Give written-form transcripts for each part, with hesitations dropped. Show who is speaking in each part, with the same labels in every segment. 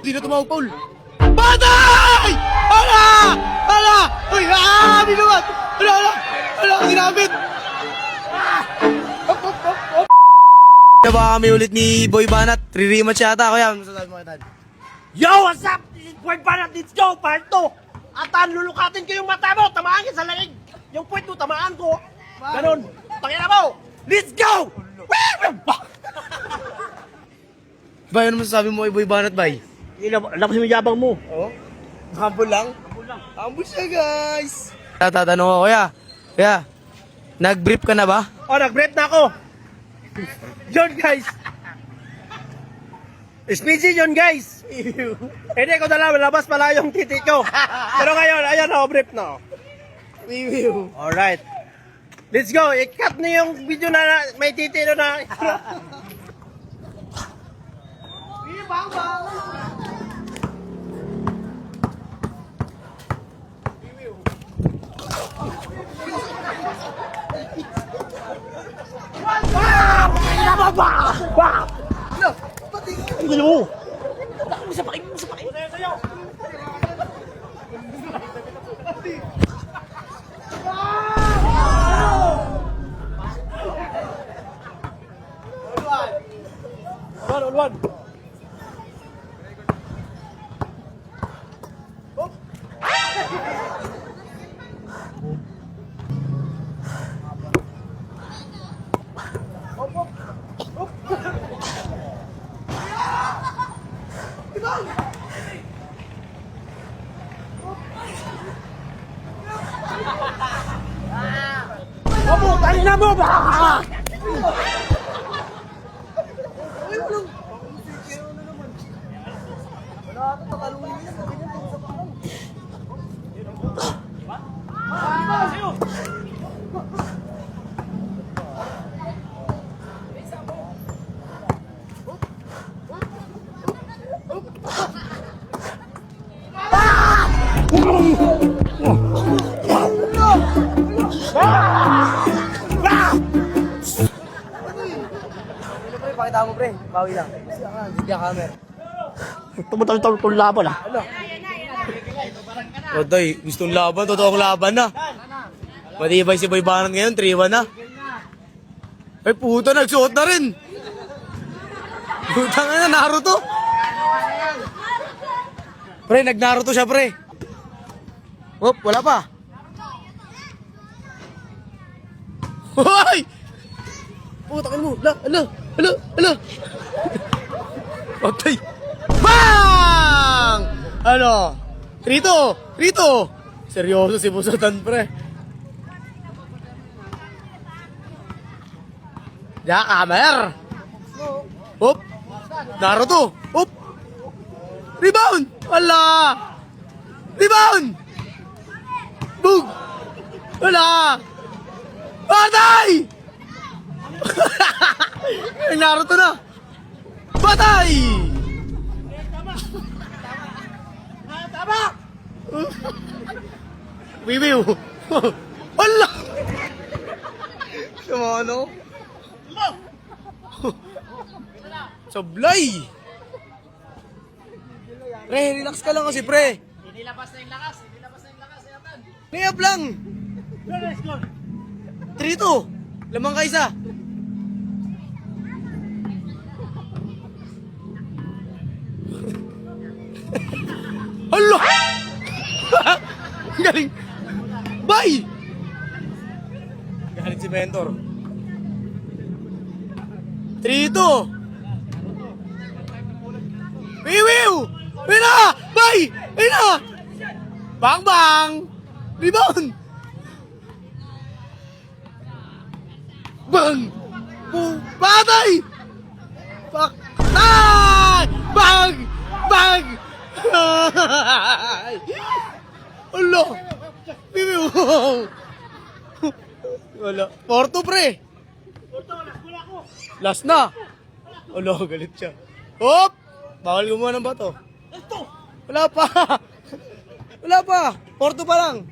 Speaker 1: Hindi na tumawag, Paul. Patay! Hala! Hala! Uy! Binuwag! Hala! Ginamit! Diba kami ulit ni Boy Banat? Re-rematch yata ako yan. Masasabi mo kita.
Speaker 2: Yo, what's up? This is Boy Banat. Let's go, part 2. At lulukatin ko yung mata mo. Tamaan ka sa lalig. Yung point mo, tamaan ko. Ganon. Pakita mo. Let's go!
Speaker 1: Bay, ano masasabi mo kay Boy Banat, Bay?
Speaker 2: Labas mo yabang mo.
Speaker 1: Oo? Humble lang? Humble siya, guys. Tatanong ko, Kuya, nag-brief ka na ba?
Speaker 2: Oh, nag-break na ako. Yun, guys. Speedy yun, guys. Hindi ko dala, labas pala yung titi ko. Pero ngayon, ayan na, brief na. Alright. Let's go. I-cut na yung video na may titi na. Ang gulo mo! Sa pakin! One. Tayo na mo ba?
Speaker 1: Pakita mo, pre. Bawi lang. Hindi ka camera.
Speaker 2: Tumutol laban ah.
Speaker 1: Oday, gustong laban. Totoong laban na. Matibay si Boy Banat ngayon. 3-1 na. Ay, puta. Nagsuot na rin. Puta nga na. Naruto. Pre, nag-Naruto siya, pre. Hop, wala pa. Hoy! Puta ka mo. Ala. Okay. Bang! Ano? Rito. Seryoso si Busatan, pre. Kamer. Hop. Naruto. Hop. Rebound. Ala. Rebound. Bug. Ala. Patay! Ay, Naruto na. Patay!
Speaker 2: Tama!
Speaker 1: Wiwiw. Ala! Sumano? Sablay! Pre, relax ka lang kasi, pre.
Speaker 2: Nilabas na yung lakas yatan.
Speaker 1: Layup lang.
Speaker 2: Let's go.
Speaker 1: 3-2. Lamang ka isa. Hala! Galing. Bye! Galing si Mentor. 3-2. Wiwiw! Wina! Bye! Wina! Bang! Rebound! Bang! Patay! Patay! Bang! Allah! Bibiw! Wala. Porto, pre. Last na. Wala, galit siya. Hop! Bawal gumawa ng bato. Wala pa. Wala pa. Porto pa lang.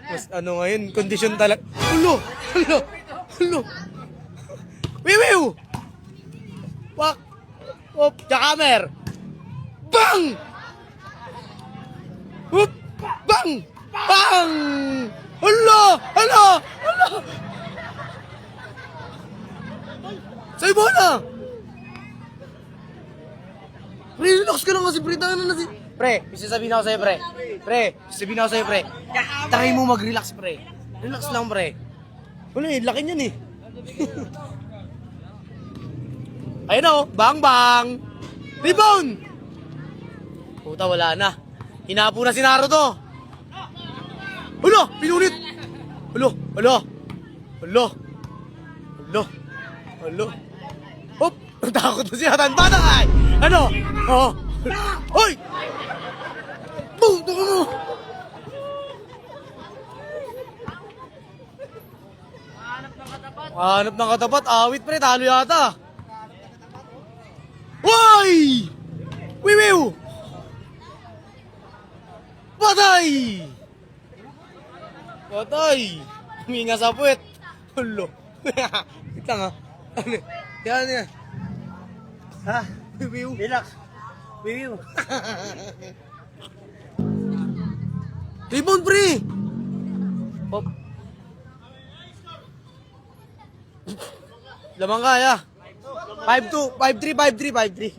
Speaker 1: Mas ano ngayon, kondisyon talaga. Ulo! Ulo! Ulo! Wiwiw! Wak! Hop! Jakamer! Bang! Hop! Bang! Bang! Ulo! Ulo! Ulo! Sa'yo bola! Pre, relax ka lang kasi, pre. Tangan na si... Pre, may sasabihin ako sa'yo, pre. Pre, may sasabihin ako sa'yo, pre. Try mo mag-relax, pre. Relax lang, pre. Wala eh, laki niyan eh. Ayun o, bang bang! Rebound! Puta, wala na. Hinapo na si Naruto. Hala, pinulit! Hala, hala. Hala. Hala. Hala. Hop! Natakot na si Hatan. Paano ay? Ano? Oh. Hoy! Boom! Taka mo! Hanap ng katapat. Awit, pre. Talo yata. Hoy! Wiwiw! Patay! Patay! Huminga sa puwet. Hulo. Wait lang ha. Ano? Yan, yan.
Speaker 2: Ha?
Speaker 1: Wiwiw.
Speaker 2: Relax. Wiwiw.
Speaker 1: Rebound, pre! Hop. Lamang kaya. 5-2, 5-3, 5-3, 5-3.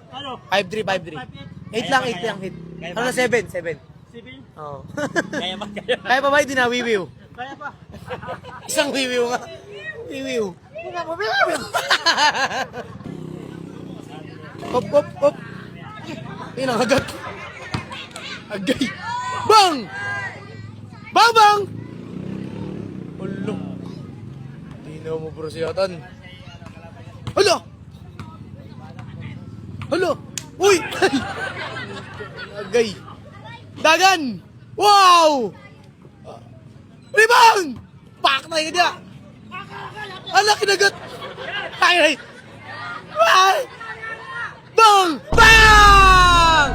Speaker 2: Ano?
Speaker 1: 5-3, 5-3. 8 lang, 8 lang, 8. Ano na, 7, 7.
Speaker 2: Sibil?
Speaker 1: Oo.
Speaker 2: Kaya ba? Kaya ba?
Speaker 1: Kaya pa ba hindi na wiwiw?
Speaker 2: Kaya pa.
Speaker 1: Isang wiwiw nga. Wiwiw. Hop, hop, hop. Ayun ang agad. Agay. Bang! Bang, bang! Ulo. Hindi na mo bro siyatan. Hala! Hala! Uy! Agay. Dagan! Wow! Rebound! Pak na yun niya! Ala, kinagat! Ay, ay! Ay! Bang! Bang!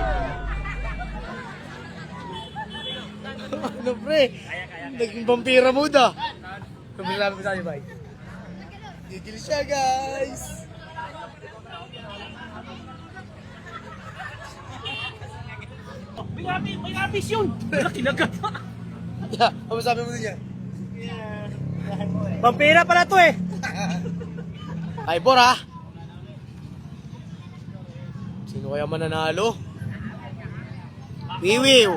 Speaker 1: Ano pre? Naging vampira mode ah. Sabi sa akin, bye. Gigil siya, guys.
Speaker 2: May napis yun! Wala kinagat.
Speaker 1: Yeah, ano sabi mo din yan?
Speaker 2: Vampira pala to eh!
Speaker 1: Ay, Bora! Sino kaya mananalo? Wiwiw!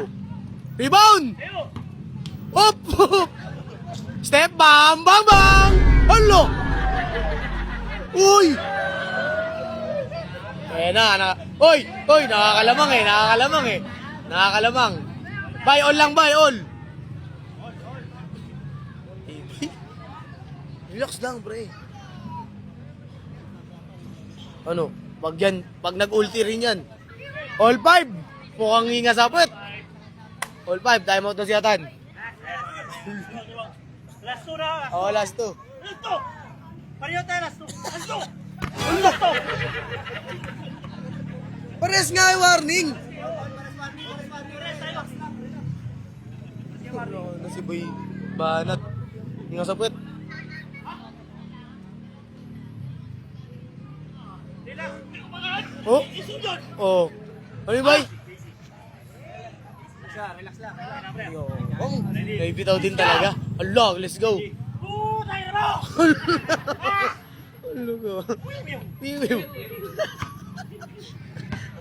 Speaker 1: Rebound! Hop! Hop! Step bam! Bam bam! Halo! Uy! Eh na. Uy! Uy! Nakakalamang eh! Nakakalamang eh! Nakakalamang! Buy all lang! Buy all! Relax lang, pre. Ano? Pag nag-ulti rin yan. All 5! Mukhang hinga sa puwet. All 5, time out na si Atan.
Speaker 2: Last two na!
Speaker 1: Oo, last 2.
Speaker 2: Last two! Pareho tayo last two! Last two!
Speaker 1: Ano? Pares nga yung warning. Ano si Boy Banat? Hinga sa puwet. Oh? Oh. Ano yung bay?
Speaker 2: Relax lang.
Speaker 1: Oh, may bitaw din talaga. Allah, let's go.
Speaker 2: Tayo na mo!
Speaker 1: Ano ko? Wiwiw.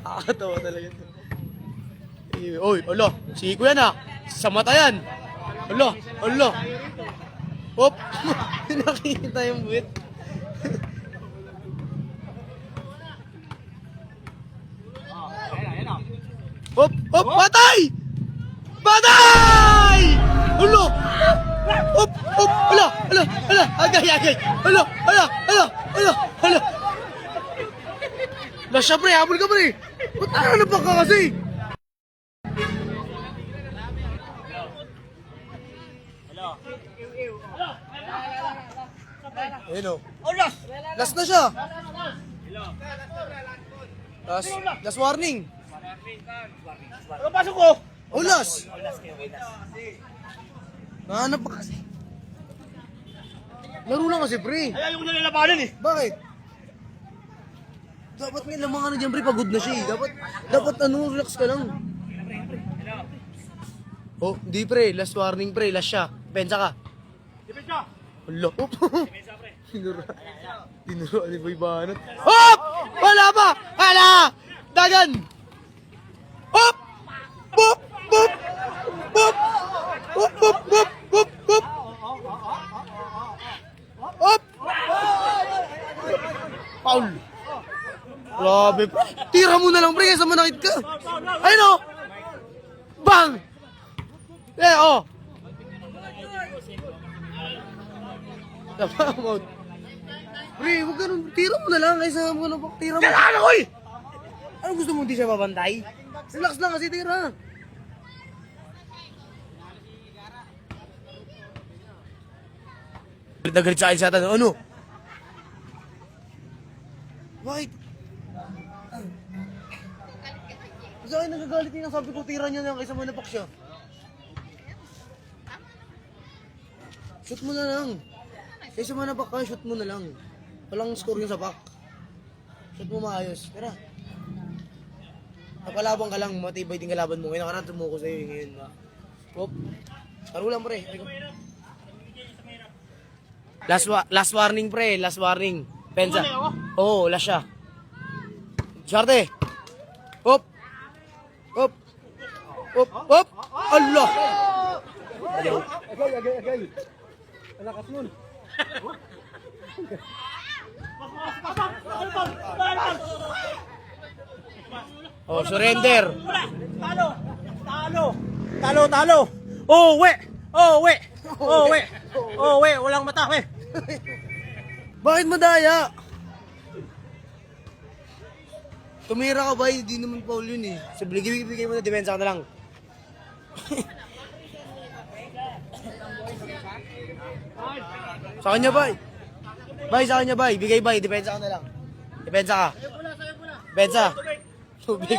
Speaker 1: Nakakatawa talaga ito. Oy, ala, si Kuya na. Sa mata yan. Ala. Hop. Nakikita yung buwit. Hop, patay! Patay! Ulo! Hop, ala, agay. Ala. Lasya pre, habol ka pre. Ba't ano pa ka kasi? Ayun o.
Speaker 2: Oh, last!
Speaker 1: Last na siya. Last warning.
Speaker 2: Ano pasok ko?
Speaker 1: Oh, last. Nahanap pa kasi. Laro lang kasi, pre.
Speaker 2: Ay, ayaw ko na nilabanan eh.
Speaker 1: Bakit? Dapat may lamang ano dyan, pre. Pagod na siya eh. Dapat ano, relax ka lang. Oh, hindi pre. Last warning, pre. Last siya. Pensa ka.
Speaker 2: Depensa!
Speaker 1: Hala. Op. Tinuro. Ano ba ibanat? Hop! Wala pa! Hala! Dagan! Hop! Hop! Hop! Hop! Hop! Hop! Hop! Hop! Hop! Hop! Paul! Grabe. Tira mo na lang, pre, kaysa manakit ka. Ayun o! Bang! Eh, oh! Napamot. Pre, huwag ganun. Tira mo na lang kaysa tira mo.
Speaker 2: Kailangan ako eh!
Speaker 1: Ano gusto mo, hindi siya babantay? Relax lang kasi tira. Galit na galit sa akin sa tanong. Ano? Bakit? Sa akin nagagalit niya. Sabi ko tira niya lang kaysa manapak siya. Shoot mo na lang. Kaysa manapak ka, shoot mo na lang. Walang score yung sapak. Shoot mo maayos. Tara. Napalabang ka lang, matibay din kalaban mo. Ngayon nakaraan tumuko sa'yo ngayon. Hop. Laro lang, pre. Last warning, pre. Last warning. Pensa. Oo, last siya. Sarte. Hop. Hop. Hop. Hop. Allah. Agay. Alakas nun. Oh, surrender.
Speaker 2: Talo! Uwi! Walang mata, eh.
Speaker 1: Bakit madaya? Tumira ka ba? Hindi naman foul yun eh. So, bigay mo na depensa ka na lang. Sa kanya, bay. Bay, sa kanya, bay. Bigay, bay. Depensa ka na lang. Depensa ka. Depensa. Tubig.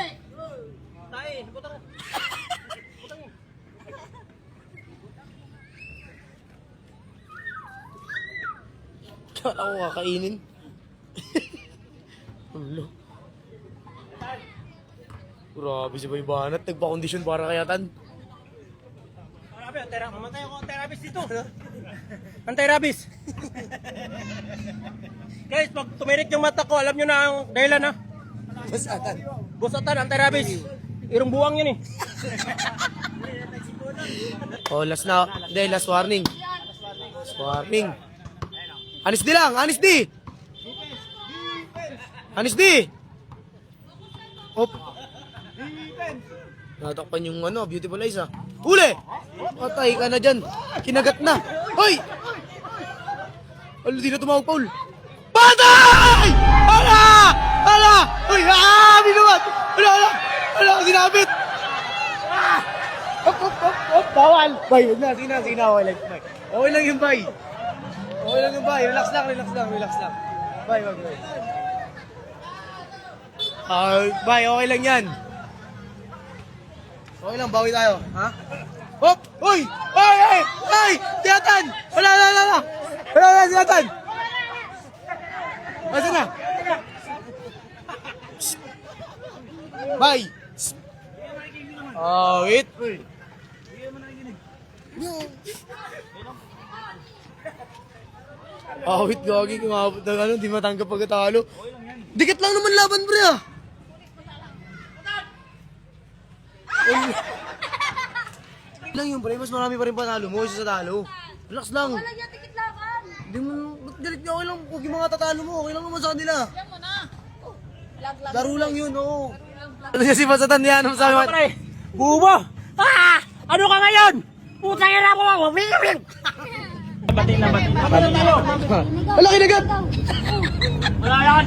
Speaker 1: Kala ko kakainin. Ulo. Grabe si Baybanat. Nagpa-kondisyon para kayatan.
Speaker 2: Mamatay ako ang therapist dito. Ang therapist. Guys, pag tumirik yung mata ko, alam nyo na ang dahilan, ha?
Speaker 1: Basatan.
Speaker 2: Busatan, ang therapist. Irong buwang yun eh.
Speaker 1: Oh, last na. Hindi, last warning. Last warning. Anis di lang, anis di. Anis di. Op. Natakpan yung ano, beautiful eyes ah. Huli! Patay ka na dyan. Kinagat na. Hoy! Alo, di na tumawag, Paul. Patay! Hala! Hala! Hoy! Ah! Binuwat! Hala! Sinabit! Ah! Op! Bawal! Bay, huwag na. Sige na. Okay lang. Okay lang yung bay. Okay lang yung bay. Relax lang. Bay, wag. Bay, okay lang yan. Okay lang, bawi tayo. Ha? Hop! Uy! Ay! Tiyatan! Wala! Tiyatan! Masa na? Bye! Wait! Wait, gagi. Kumabot na ano, di matanggap pagkatalo. Dikit lang naman laban, pre ah! Lang yung pre, mas marami pa rin panalo mo isa sa talo. Relax lang.
Speaker 3: Wala niya tikit laban.
Speaker 1: Hindi mo, ba't galit niya? Okay lang, huwag yung mga tatalo mo. Okay lang naman sa kanila.
Speaker 3: Yan mo na. Lag.
Speaker 1: Laro lang yun, oo. Ano siya si Pasatan yan? Ano sabi mo?
Speaker 2: Bubo! Ah! Ano ka ngayon? Putang ina mo ako! Batin na.
Speaker 1: Wala kinagat!
Speaker 2: Wala yan!